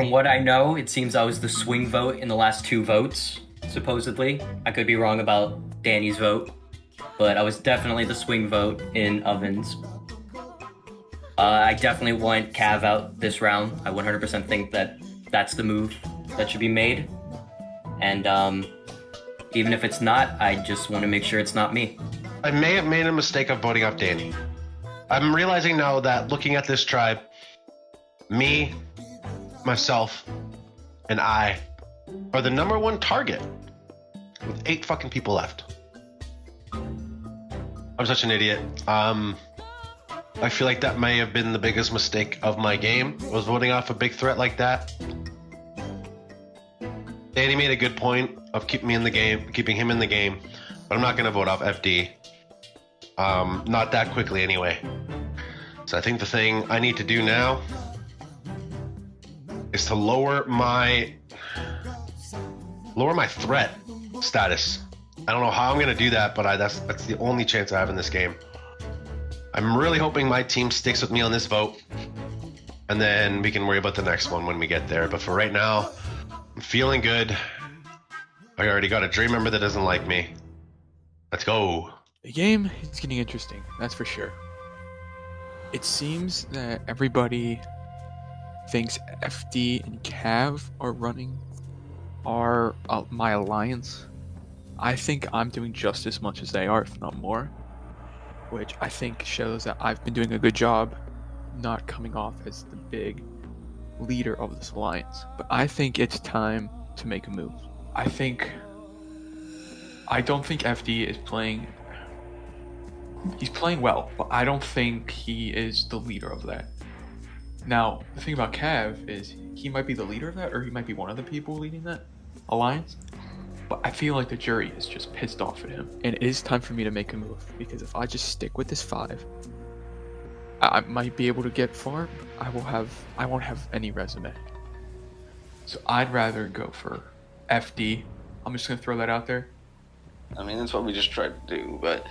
From what I know, it seems I was the swing vote in the last 2 votes, supposedly. I could be wrong about Danny's vote, but I was definitely the swing vote in Ovens. I definitely want Cav out this round. I 100% think that that's the move that should be made. And even if it's not, I just want to make sure it's not me. I may have made a mistake of voting off Danny. I'm realizing now that looking at this tribe, me, myself, and I are the #1 target with 8 fucking people left. I'm such an idiot. I feel like that may have been the biggest mistake of my game, was voting off a big threat like that. Danny made a good point of keeping him in the game, but I'm not going to vote off FD. Not that quickly anyway. So I think the thing I need to do now is to lower my threat status. I don't know how I'm going to do that, but that's the only chance I have in this game. I'm really hoping my team sticks with me on this vote, and then we can worry about the next one when we get there. But for right now, I'm feeling good. I already got a dream member that doesn't like me. Let's go. The game is getting interesting, that's for sure. It seems that everybody thinks FD and Cav are running my alliance. I think I'm doing just as much as they are, if not more, which I think shows that I've been doing a good job not coming off as the big leader of this alliance. But I think it's time to make a move. I don't think FD is playing. He's playing well, but I don't think he is the leader of that. Now, the thing about Cav is he might be the leader of that, or he might be one of the people leading that alliance. But I feel like the jury is just pissed off at him, and it is time for me to make a move, because if I just stick with this 5, I might be able to get far. I won't have any resume. So I'd rather go for FD. I'm just gonna throw that out there. I mean, that's what we just tried to do, but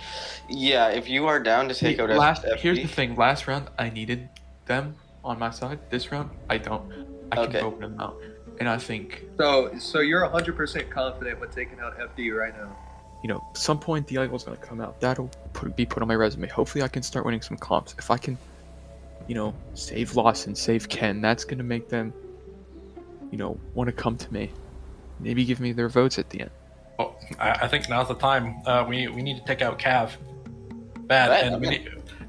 yeah, if you are down to take out FD... Here's the thing, last round I needed them on my side. This round I don't. I can open them out. And I think... So you're 100% confident with taking out FD right now? You know, some point the Eagle's going to come out. That'll be put on my resume. Hopefully I can start winning some comps. If I can, save Lawson, save Ken, that's going to make them, want to come to me. Maybe give me their votes at the end. Well, I think now's the time. We need to take out Cav.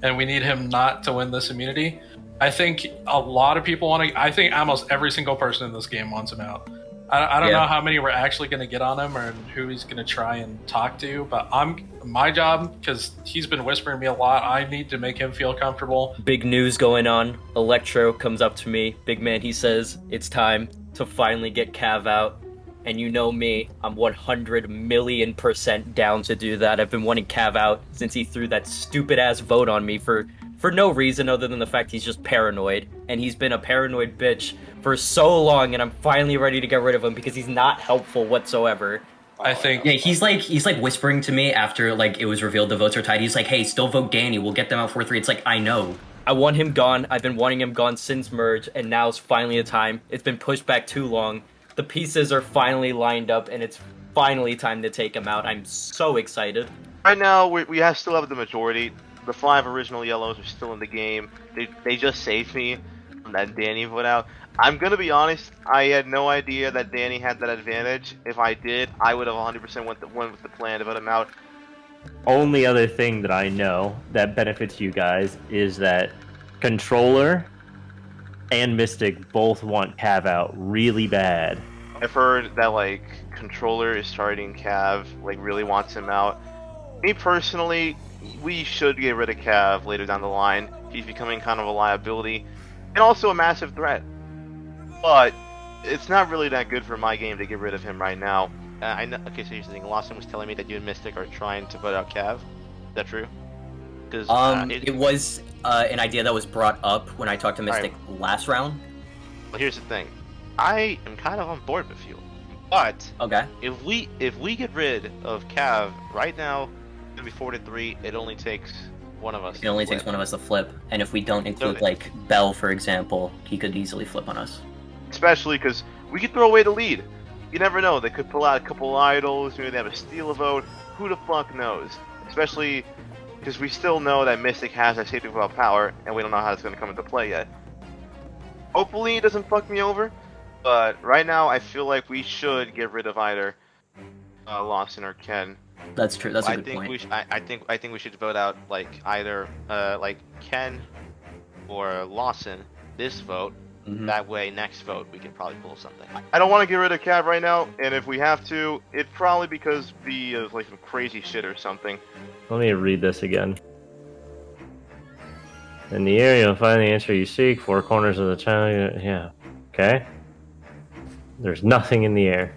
And we need him not to win this immunity. I think a lot of people want to. I think almost every single person in this game wants him out. I don't know how many we're actually going to get on him or who he's going to try and talk to, but my job, because he's been whispering me a lot, I need to make him feel comfortable. Big news going on. Electro comes up to me. Big man, he says, it's time to finally get Cav out. And you know me, I'm 100,000,000% down to do that. I've been wanting Cav out since he threw that stupid-ass vote on me for no reason other than the fact he's just paranoid. And he's been a paranoid bitch for so long, and I'm finally ready to get rid of him because he's not helpful whatsoever. I think... Yeah, he's like whispering to me after it was revealed the votes are tied. He's like, hey, still vote Danny. We'll get them out 4-3. It's like, I know. I want him gone. I've been wanting him gone since Merge, and now's finally the time. It's been pushed back too long. The pieces are finally lined up, and it's finally time to take him out. I'm so excited. Right now, we still have the majority. The 5 original yellows are still in the game. They just saved me from that Danny vote out. I'm gonna be honest, I had no idea that Danny had that advantage. If I did, I would have 100% went with the plan to vote him out. Only other thing that I know that benefits you guys is that Controller and Mystic both want Cav out really bad. I've heard that Controller is starting Cav, really wants him out. Me personally, we should get rid of Cav later down the line. He's becoming kind of a liability and also a massive threat. But it's not really that good for my game to get rid of him right now. I know. Okay, so here's the thing. Lawson was telling me that you and Mystic are trying to vote out Cav. Is that true? It was an idea that was brought up when I talked to Mystic last round. Well, here's the thing. I am kind of on board with you, but okay, if we get rid of Cav right now, it's gonna be 4-3. It only takes one of us. It only takes one of us to flip, and if we don't include Bell, for example, he could easily flip on us. especially because we could throw away the lead. You never know. They could pull out a couple idols. Maybe they have a steal a vote. Who the fuck knows? Especially because we still know that Mystic has that safety valve power, and we don't know how it's going to come into play yet. Hopefully it doesn't fuck me over, but right now I feel like we should get rid of either Lawson or Ken. That's true. That's a good point. I think we should vote out like either like Ken or Lawson this vote. That way, next vote we can probably pull something. I don't want to get rid of Cav right now, and if we have to, it's probably because B is like some crazy shit or something. Let me read this again. In the area, you'll find the answer you seek. 4 corners of the channel. Yeah. Okay. There's nothing in the air.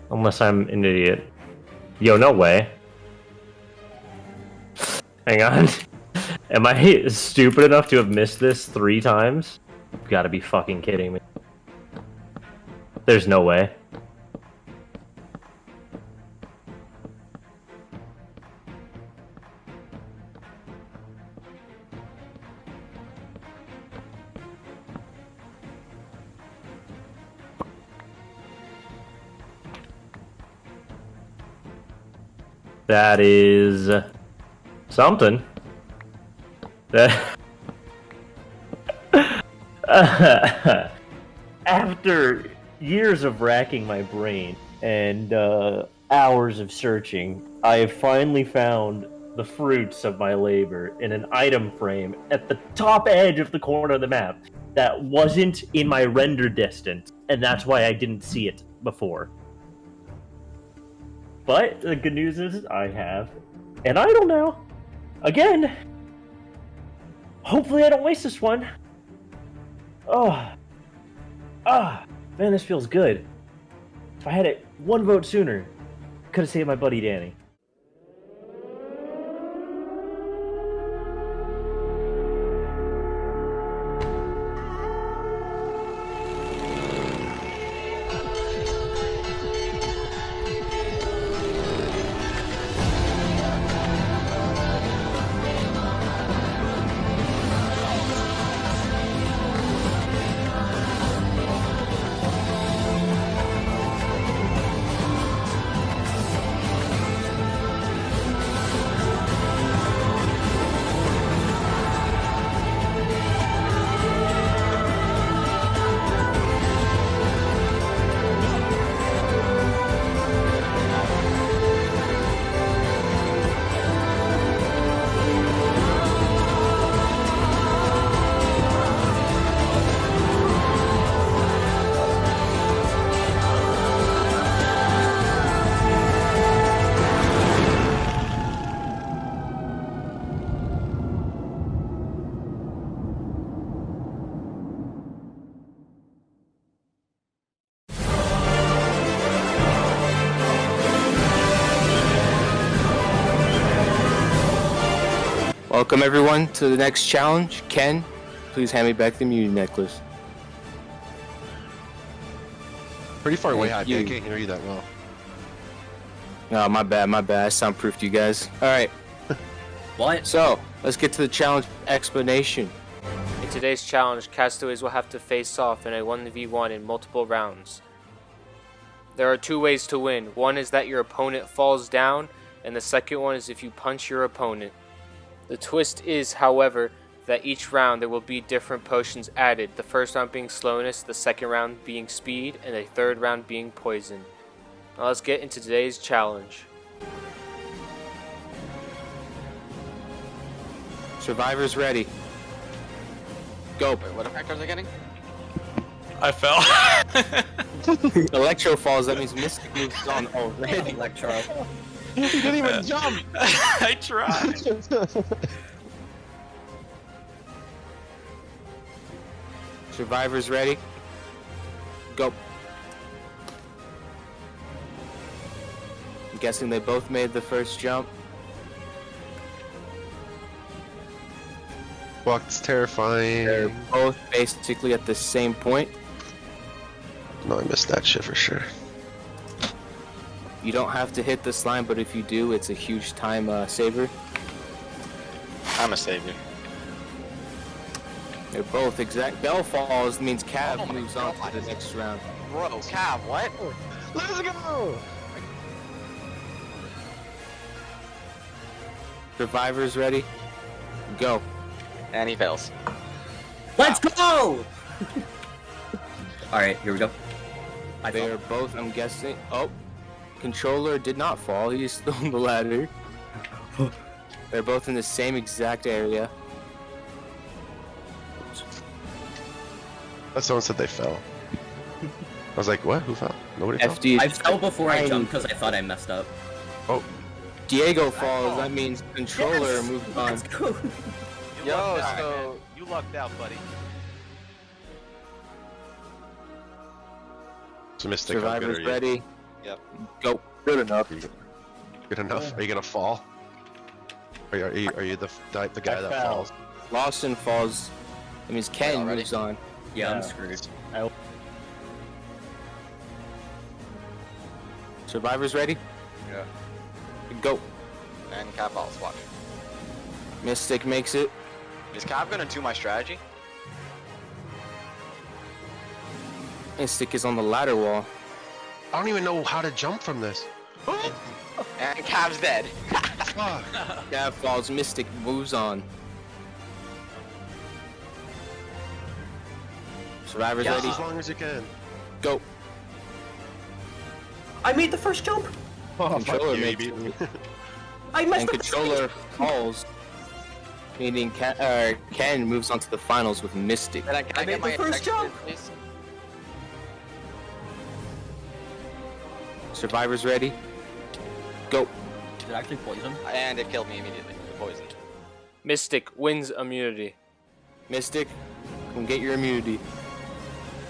Unless I'm an idiot. Yo, no way. Hang on. Am I stupid enough to have missed this 3 times? You gotta be fucking kidding me. There's no way. That is something. That after years of racking my brain and hours of searching, I have finally found the fruits of my labor in an item frame at the top edge of the corner of the map that wasn't in my render distance, and that's why I didn't see it before. But the good news is I have an idol now. Again. Hopefully I don't waste this one. Man, this feels good. If I had it 1 vote sooner, could have saved my buddy Danny. Welcome everyone to the next challenge. Ken, please hand me back the immunity necklace. Pretty far away, I you. can't hear you that well. Oh, my bad. I soundproofed you guys. Alright. What? So, let's get to the challenge explanation. In today's challenge, castaways will have to face off in a 1v1 in multiple rounds. There are 2 ways to win. One is that your opponent falls down, and the second one is if you punch your opponent. The twist is, however, that each round there will be different potions added, the first round being slowness, the second round being speed, and the third round being poison. Now let's get into today's challenge. Survivors ready. Go. Wait, what effect are they getting? I fell. Electro falls, that means Mystic moves on already. Electro. He didn't even jump! I tried. Survivors ready. Go. I'm guessing they both made the first jump. Fuck, it's terrifying. They're both basically at the same point. No, I missed that shit for sure. You don't have to hit the slime, but if you do, it's a huge time saver. I'm a savior. They're both exact. Bell falls means Cav moves on to the next round. Bro, Cav, what? Let's go! Survivors ready? Go. And he fails. Let's go! Alright, here we go. They are both, I'm guessing. Oh, controller did not fall. He's still on the ladder. They're both in the same exact area. But someone said they fell. I was like, what? Who fell? Nobody fell? FD. I fell before I jumped because I thought I messed up. Oh, Diego falls. That means controller moved on. Let's go! Yo, so You lucked out, buddy. so Mystic, how good Survivors are you? ready? Yep. Go. Good enough. Good enough? Are you gonna fall? Are you the guy that fell. falls? Lawson falls. That means Ken already? moves on. Yeah, I'm Yeah. screwed. Survivors ready? Yeah. Go. And Cav falls. Watch. Mystic makes it. Is Cav gonna do my strategy? Mystic is on the ladder wall. I don't even know how to jump from this. And Cav's dead. Fuck. Cav falls. Mystic moves on. Survivors Just ready? as long as you can. Go. I made the first jump! Oh, Controller fuck you, makes you beat me. I messed And up the controller falls. Meaning Ken moves on to the finals with Mystic. Can I I get made my the first injection, jump. please? Survivors ready? Go. Did it actually poison? And it killed me immediately. The poison. Mystic wins immunity. Mystic, come get your immunity.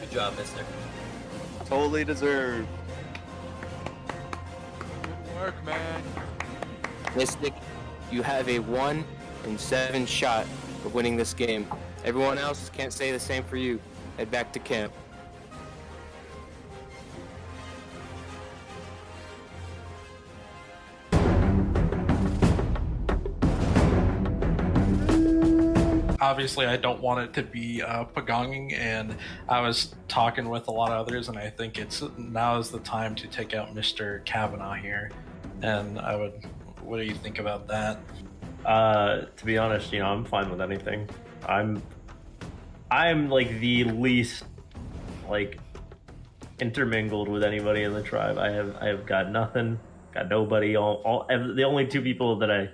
Good job, mister. Totally deserved. Good work, man. Mystic, you have a 1 in 7 shot of winning this game. Everyone else can't say the same for you. Head back to camp. Obviously, I don't want it to be pagonging, and I was talking with a lot of others, and I think now is the time to take out Mr. Kavanaugh here. And what do you think about that? To be honest, I'm fine with anything. I'm like the least like intermingled with anybody in the tribe. I have got nothing, got nobody. The only two people that I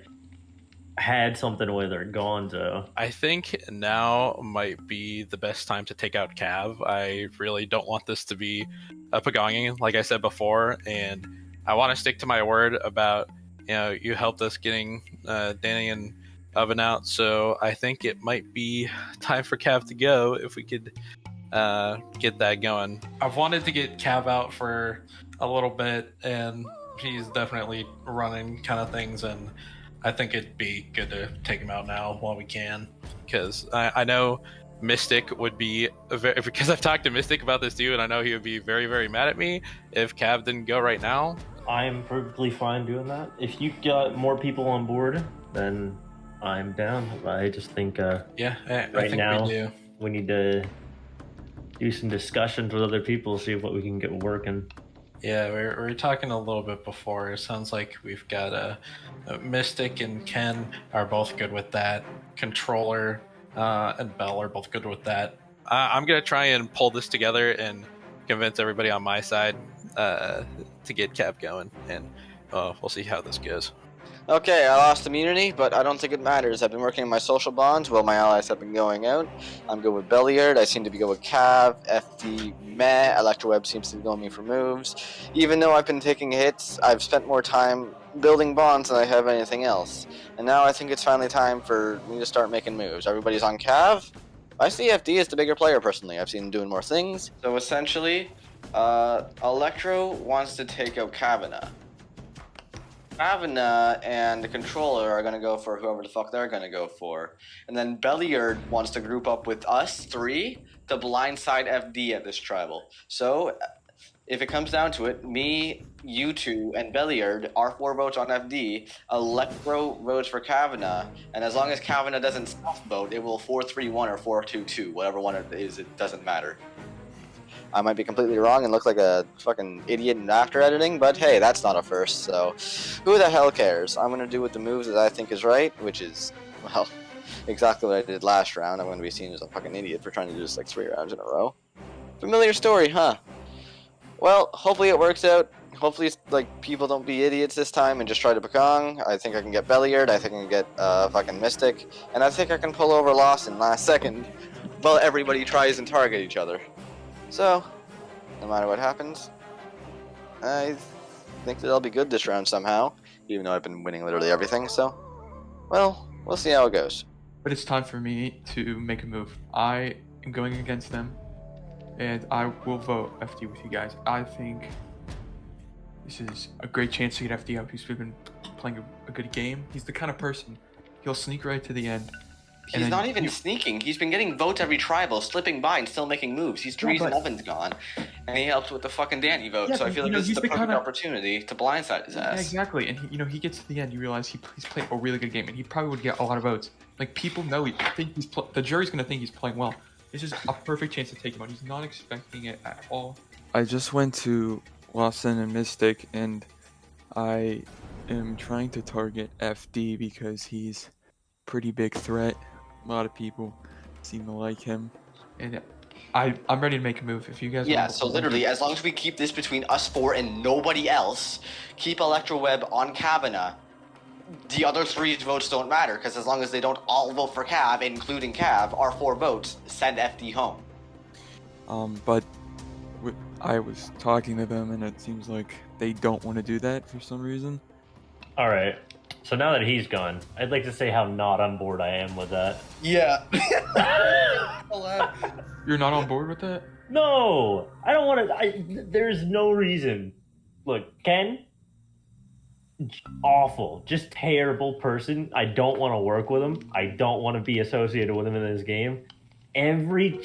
had something with are gone. So I think now might be the best time to take out Cav. I really don't want this to be a pagonging, like I said before, and I want to stick to my word about you helped us getting Danny and Oven out, so I think it might be time for Cav to go if we could get that going. I've wanted to get Cav out for a little bit, and he's definitely running kind of things, and I think it'd be good to take him out now while we can, because I know Mystic would be because I've talked to Mystic about this too, and I know he would be very, very mad at me if Cav didn't go right now. I'm perfectly fine doing that. If you got more people on board, then I'm down. I just think I think now we do. we need to do some discussions with other people, see what we can get working. Yeah, we were talking a little bit before. It sounds like we've got Mystic and Ken are both good with that. Controller and Bell are both good with that. I'm going to try and pull this together and convince everybody on my side to get Cav going, and we'll see how this goes. Okay, I lost immunity, but I don't think it matters. I've been working on my social bonds while my allies have been going out. I'm good with Belliard. I seem to be good with Cav. FD meh. Electroweb seems to be going me for moves. Even though I've been taking hits, I've spent more time building bonds than I have anything else. And now I think it's finally time for me to start making moves. Everybody's on Cav. I see FD as the bigger player personally. I've seen him doing more things. So essentially, Electro wants to take out Kavanaugh. Kavanaugh and the controller are going to go for whoever the fuck they're going to go for. And then Belliard wants to group up with us three to blindside FD at this tribal. So if it comes down to it, me, you two, and Belliard are 4 votes on FD. Electro votes for Kavanaugh, and as long as Kavanaugh doesn't self-vote, it will 4-3-1 or 4-2-2, whatever one it is. It doesn't matter. I might be completely wrong and look like a fucking idiot in after editing, but hey, that's not a first, so who the hell cares? I'm gonna do with the moves that I think is right, which is, well, exactly what I did last round. I'm gonna be seen as a fucking idiot for trying to do this like 3 rounds in a row. Familiar story, huh? Well, hopefully it works out. Hopefully, like, people don't be idiots this time and just try to Bakong. I think I can get Belliard, I think I can get fucking Mystic, and I think I can pull over Lawson last second while everybody tries and target each other. So, no matter what happens, I think that I'll be good this round somehow, even though I've been winning literally everything, so, well, we'll see how it goes. But it's time for me to make a move. I am going against them, and I will vote FD with you guys. I think this is a great chance to get FD out. He's been playing a good game. He's the kind of person, he'll sneak right to the end. He's not even sneaking. He's been getting votes every tribal, slipping by and still making moves. He's Dries and Evan's gone, and he helps with the fucking Danny vote. Yeah, so I feel like this is the perfect kinda... opportunity to blindside his ass. Yeah, exactly. And he gets to the end, you realize he's playing a really good game, and he probably would get a lot of votes. Like, people know the jury's gonna think he's playing well. This is a perfect chance to take him out. He's not expecting it at all. I just went to Lawson and Mystic, and I am trying to target FD because he's a pretty big threat. A lot of people seem to like him. And I'm ready to make a move if you guys Yeah, so literally, as long as we keep this between us 4 and nobody else, keep Electroweb on Kavanaugh. The other 3 votes don't matter, because as long as they don't all vote for Cav, including Cav, our 4 votes, send FD home. But I was talking to them, and it seems like they don't want to do that for some reason. Alright, so now that he's gone, I'd like to say how not on board I am with that. Yeah. You're not on board with that? No! I don't want to... There's no reason. Look, Ken... Awful. Just terrible person. I don't want to work with him. I don't want to be associated with him in this game. Every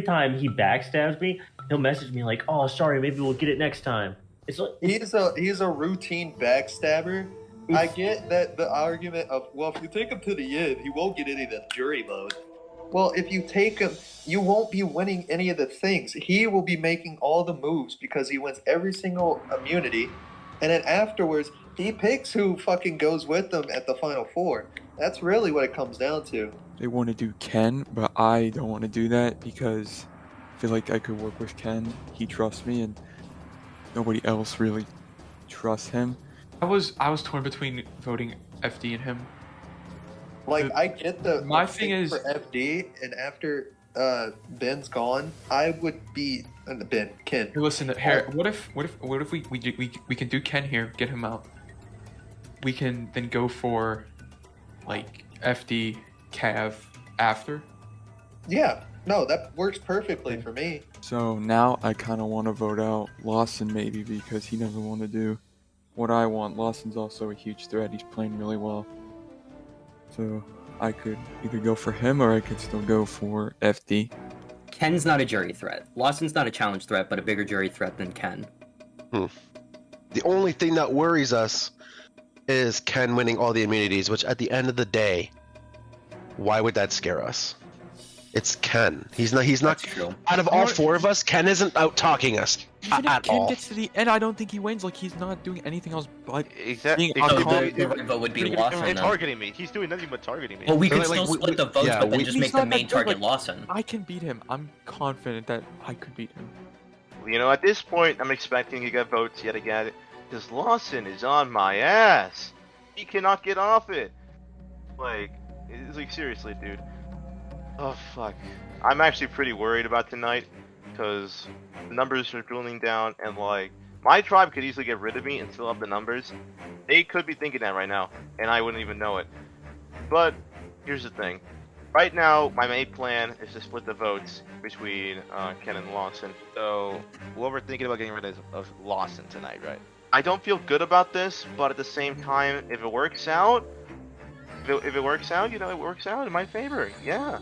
time he backstabs me, he'll message me like, "Oh, sorry, maybe we'll get it next time." It's like he's a routine backstabber. I get that the argument of, well, if you take him to the end, he won't get any of the jury vote. Well, if you take him, you won't be winning any of the things. He will be making all the moves because he wins every single immunity, and then afterwards, he picks who fucking goes with them at the final 4. That's really what it comes down to. They want to do Ken, but I don't want to do that because I feel like I could work with Ken. He trusts me, and nobody else really trusts him. I was torn between voting FD and him. Like, I get my thing is for FD, and after Ben's gone, I would be Ken. Hey, listen, Harry, what if we can do Ken here, get him out. We can then go for like FD, Cav after. Yeah, no, that works perfectly for me. So now I kind of want to vote out Lawson maybe because he doesn't want to do what I want. Lawson's also a huge threat. He's playing really well. So I could either go for him or I could still go for FD. Ken's not a jury threat. Lawson's not a challenge threat, but a bigger jury threat than Ken. The only thing that worries us is Ken winning all the immunities, which at the end of the day, why would that scare us? It's Ken. He's not true. Out of all 4 of us, Ken isn't out talking us Even at if Ken all. gets to the end, I don't think he wins. Like, he's not doing anything else but Exactly. being The right vote would be Lawson, And then. targeting me. He's doing nothing but targeting me. Well, we could Like, still we- split the votes, yeah, but then we- just He's make the not main that good, target like, Lawson. I can beat him. I'm confident that I could beat him. You know, at this point, I'm expecting to get votes yet again, because Lawson is on my ass. He cannot get off it. Like, it's like, seriously, dude. Oh, fuck. I'm actually pretty worried about tonight, because the numbers are dwindling down, and, like, my tribe could easily get rid of me and still up the numbers. They could be thinking that right now, and I wouldn't even know it. But, here's the thing. Right now, my main plan is to split the votes between Ken and Lawson. So, what we're thinking about getting rid of Lawson tonight, right? I don't feel good about this, but at the same time, if it works out, if it works out, you know, it works out in my favor. Yeah.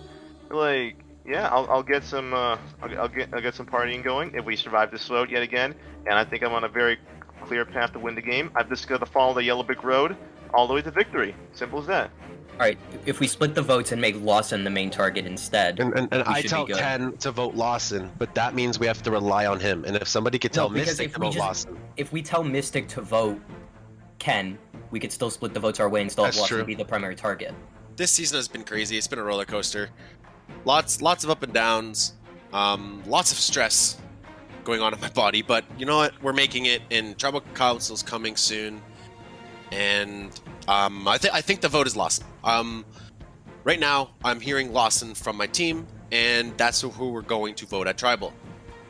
Like, Yeah, I'll get some I'll get some partying going if we survive this vote yet again, and I think I'm on a very clear path to win the game. I've just got to follow the yellow brick road all the way to victory. Simple as that. All right, if we split the votes and make Lawson the main target instead, And we I should tell be good. Ken to vote Lawson, but that means we have to rely on him. And if somebody could tell No, because Mystic if to we vote just- Lawson, If we tell Mystic to vote Ken, we could still split the votes our way and still have That's Lawson true. be the primary target. This season has been crazy. It's been a roller coaster. Lots of up and downs. Lots of stress going on in my body. But you know what? We're making it, and Tribal Council's coming soon. And I think the vote is Lawson. Right now, I'm hearing Lawson from my team, and that's who we're going to vote at Tribal.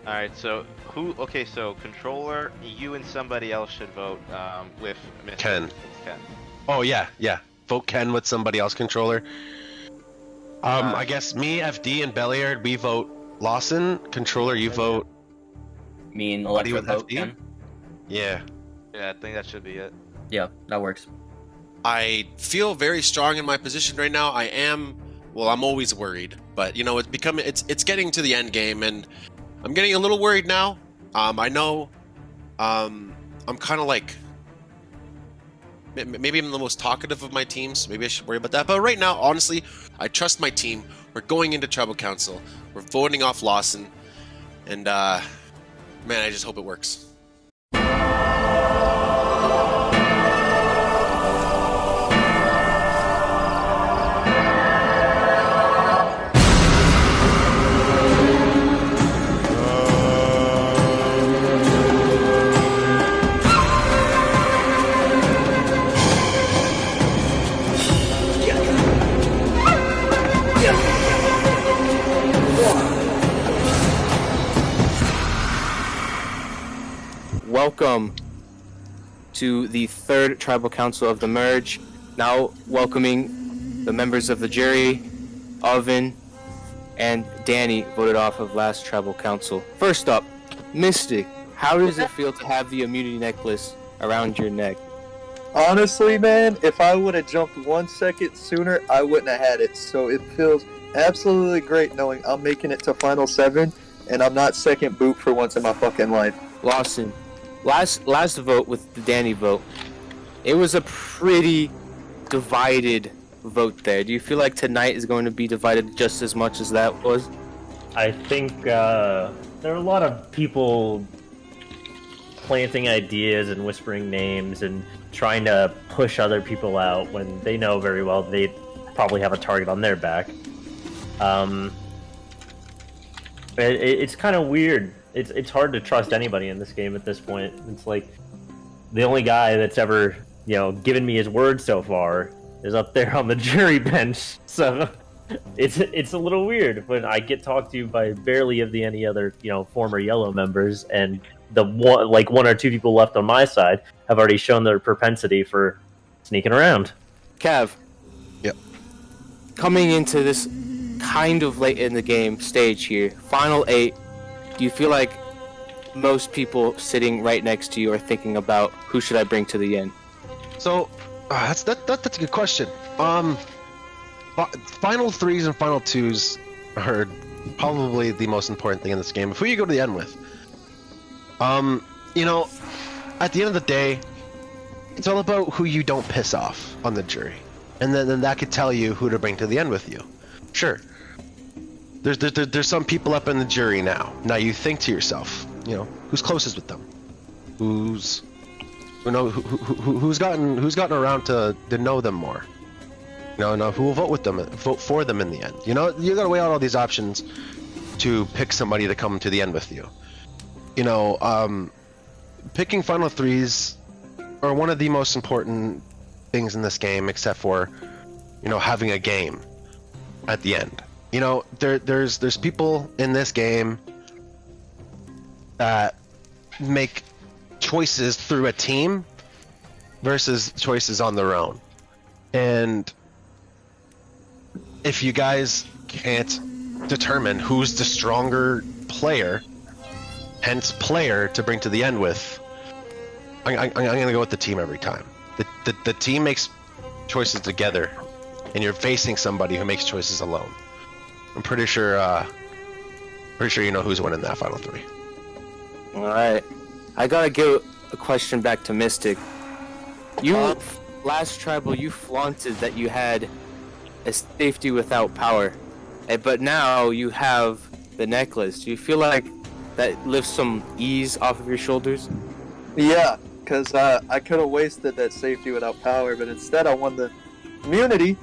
All right, so who? Okay, so controller, you and somebody else should vote with Mr. Ken. Ken. oh yeah, vote Ken with somebody else controller. I guess me, FD, and Belliard, we vote Lawson. Controller, you vote. Me and Buddy Electro with vote FD? Ken. Yeah. Yeah, I think that should be it. Yeah, that works. I feel very strong in my position right now. I'm always worried, but you know, it's getting to the end game, and I'm getting a little worried now. I know, I'm kind of like, maybe I'm the most talkative of my teams. Maybe I should worry about that. But right now, honestly, I trust my team. We're going into Tribal Council. We're voting off Lawson, and man, I just hope it works. Welcome to the third Tribal Council of the Merge. Now welcoming the members of the jury. Oven and Danny voted off of last Tribal Council. First up, Mystic, how does it feel to have the immunity necklace around your neck? Honestly, man, if I would have jumped 1 second sooner, I wouldn't have had it. So it feels absolutely great knowing I'm making it to Final 7, and I'm not second boot for once in my fucking life. Lawson, last vote with the Danny vote, it was a pretty divided vote there. Do you feel like tonight is going to be divided just as much as that was? I think there are a lot of people planting ideas and whispering names and trying to push other people out when they know very well they probably have a target on their back. It's kind of weird. It's hard to trust anybody in this game at this point. It's like the only guy that's ever, given me his word so far is up there on the jury bench. So it's a little weird when I get talked to by barely any other, former Yellow members, and the one or two people left on my side have already shown their propensity for sneaking around. Cav. Yep. Coming into this kind of late in the game stage here, Final 8, do you feel like most people sitting right next to you are thinking about who should I bring to the end? So that's a good question. Final 3s and Final 2s are probably the most important thing in this game. Who you go to the end with? At the end of the day, it's all about who you don't piss off on the jury, and then that could tell you who to bring to the end with you. Sure. There's some people up in the jury now. Now you think to yourself, who's closest with them, who's gotten around to know them more. Who will vote for them in the end. You gotta weigh out all these options to pick somebody to come to the end with you. Picking Final 3s are one of the most important things in this game, except for, having a game at the end. There's people in this game that make choices through a team versus choices on their own. And if you guys can't determine who's the stronger player, hence player to bring to the end with, I'm gonna go with the team every time. The team makes choices together, and you're facing somebody who makes choices alone. I'm pretty sure you know who's winning that final 3. All right, I gotta give a question back to Mystic. You last tribal, you flaunted that you had a safety without power, but now you have the necklace. Do you feel like that lifts some ease off of your shoulders? Yeah, because I could have wasted that safety without power, but instead I won the immunity,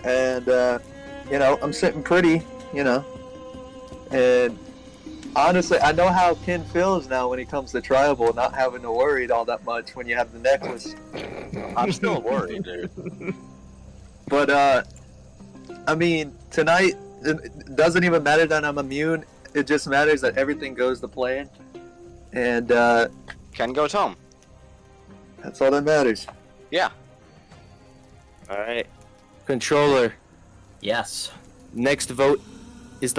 and I'm sitting pretty, and honestly, I know how Ken feels now when he comes to tribal, not having to worry all that much when you have the necklace. I'm still worried, dude. But I mean, tonight it doesn't even matter that I'm immune. It just matters that everything goes to plan, and Ken goes home. That's all that matters. Yeah. All right, controller. Yes. Next vote is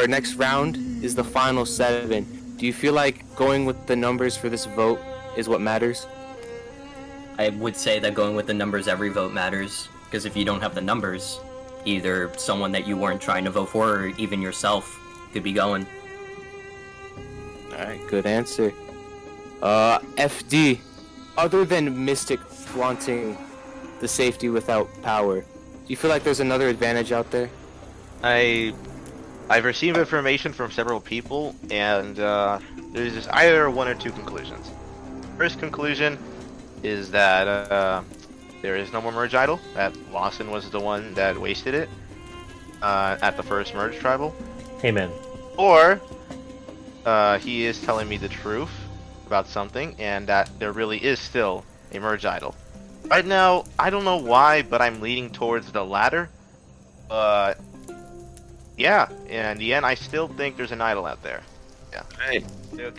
next round is the final 7. Do you feel like going with the numbers for this vote is what matters? I would say that going with the numbers every vote matters, because if you don't have the numbers, either someone that you weren't trying to vote for or even yourself could be going. Alright, good answer. FD, other than Mystic flaunting the safety without power, do you feel like there's another advantage out there? I've received information from several people, and there's just either one or two conclusions. First conclusion is that there is no more merge idol, that Lawson was the one that wasted it at the first merge tribal. Amen. Or he is telling me the truth about something, and that there really is still a merge idol. Right now, I don't know why, but I'm leaning towards the latter. But yeah, in the end, I still think there's an idol out there. Yeah. Hey,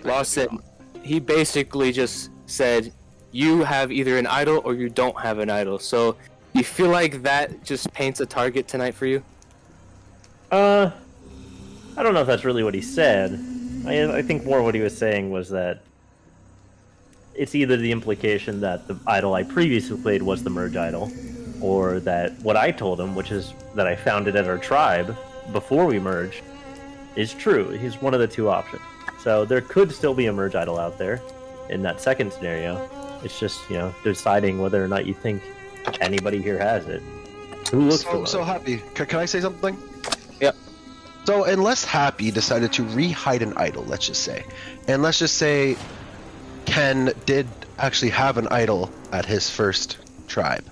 Lawson, he basically just said, you have either an idol or you don't have an idol. So, you feel like that just paints a target tonight for you? I don't know if that's really what he said. I think more what he was saying was that it's either the implication that the idol I previously played was the merge idol, or that what I told him, which is that I found it at our tribe before we merged, is true. He's one of the two options. So there could still be a merge idol out there in that second scenario. It's just, deciding whether or not you think anybody here has it. Who looks for so Happy? Can I say something? Yep. So unless Happy decided to re-hide an idol, let's just say, and let's just say Ken did actually have an idol at his first tribe,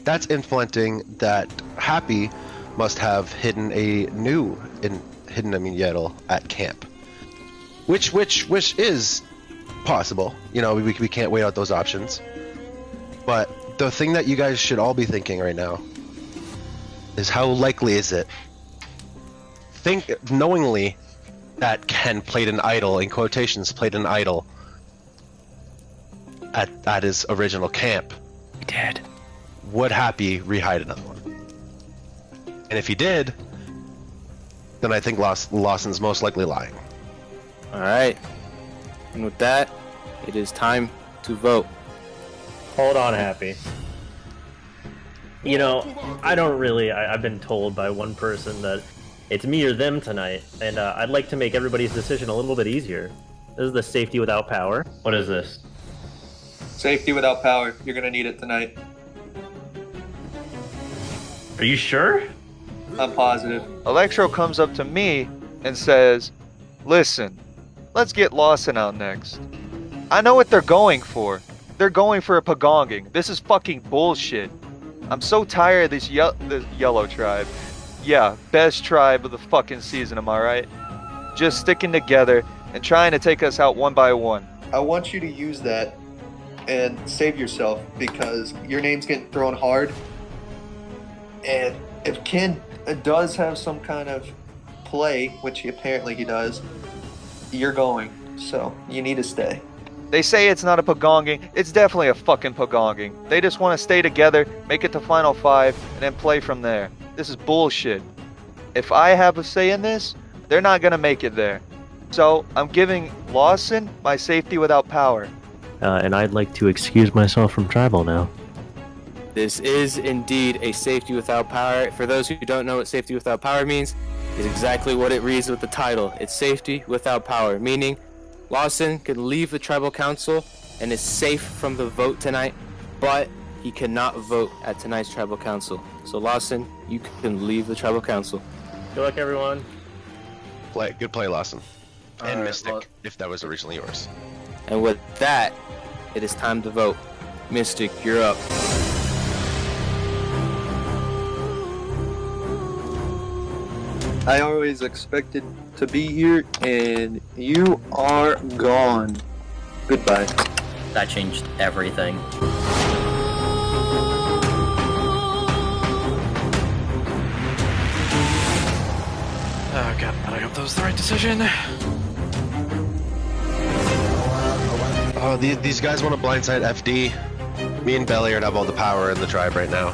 that's influencing that Happy must have hidden a new idol at camp, which is possible. We can't wait out those options. But the thing that you guys should all be thinking right now is how likely is it? Think knowingly that Ken played an idol, in quotations, played an idol at his original camp. He did. Would Happy re-hide another one? And if he did, then I think Lawson's most likely lying. Alright. And with that, it is time to vote. Hold on, Happy. I've been told by one person that it's me or them tonight, and I'd like to make everybody's decision a little bit easier. This is the safety without power. What is this? Safety without power. You're gonna need it tonight. Are you sure? I'm positive. Electro comes up to me and says, listen, let's get Lawson out next. I know what they're going for. They're going for a pagonging. This is fucking bullshit. I'm so tired of this yellow tribe. Yeah, best tribe of the fucking season, am I right? Just sticking together and trying to take us out one by one. I want you to use that and save yourself, because your name's getting thrown hard. And if Ken does have some kind of play, which apparently he does, you're going. So you need to stay. They say it's not a pagonging. It's definitely a fucking pagonging. They just want to stay together, make it to Final 5, and then play from there. This is bullshit. If I have a say in this, they're not going to make it there. So I'm giving Lawson my safety without power. And I'd like to excuse myself from tribal now. This is indeed a safety without power. For those who don't know what safety without power means, is exactly what it reads with the title. It's safety without power, meaning Lawson can leave the tribal council and is safe from the vote tonight, but he cannot vote at tonight's tribal council. So Lawson, you can leave the tribal council. Good luck, everyone. Good play, Lawson. And Alright, Mystic, well- if that was originally yours. And with that, it is time to vote. Mystic, you're up. I always expected to be here, and you are gone. Goodbye. That changed everything. Oh god, I hope that was the right decision. These guys want to blindside FD. Me and Belliard have all the power in the tribe right now.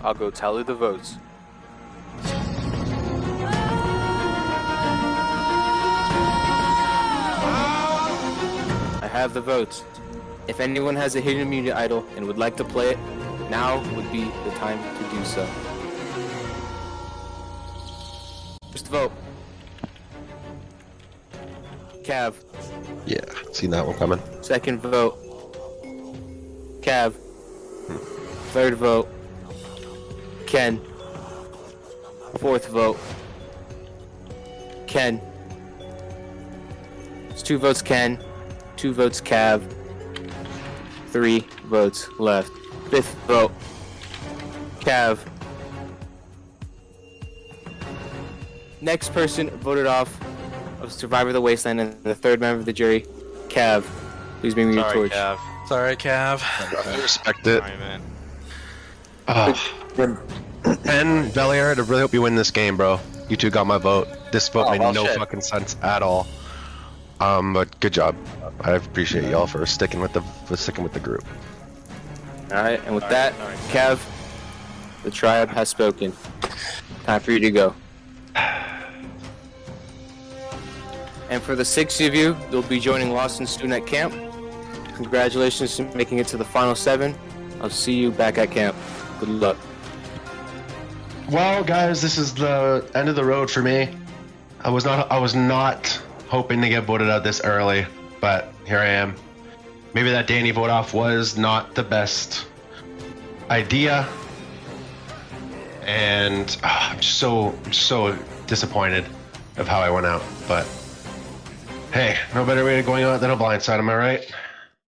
I'll go tally the votes. I have the votes. If anyone has a hidden immunity idol and would like to play it, now would be the time to do so. First vote. Cav. Yeah, seen that one coming. Second vote. Cav. Third vote. Ken. Fourth vote. Ken. It's 2 votes Ken, 2 votes Cav, 3 votes left. Fifth vote. Cav. Next person voted off of Survivor of the Wasteland and the third member of the jury, Cav. Please bring me your torch. Cav. Sorry, Cav. I respect it. Sorry, man. And Belliard, I really hope you win this game, bro. You two got my vote. This vote made no shit. fucking sense at all. But good job. I appreciate y'all for sticking with the group. Alright, and with that, Cav, the tribe has spoken. Time for you to go. And for the 6 of you, you'll be joining Lawson soon at camp. Congratulations on making it to the final 7. I'll see you back at camp. Good luck. Well, guys, this is the end of the road for me. I was not hoping to get voted out this early, but here I am. Maybe that Danny vote off was not the best idea, and I'm so disappointed of how I went out. But hey, no better way of going out than a blindside, am I right?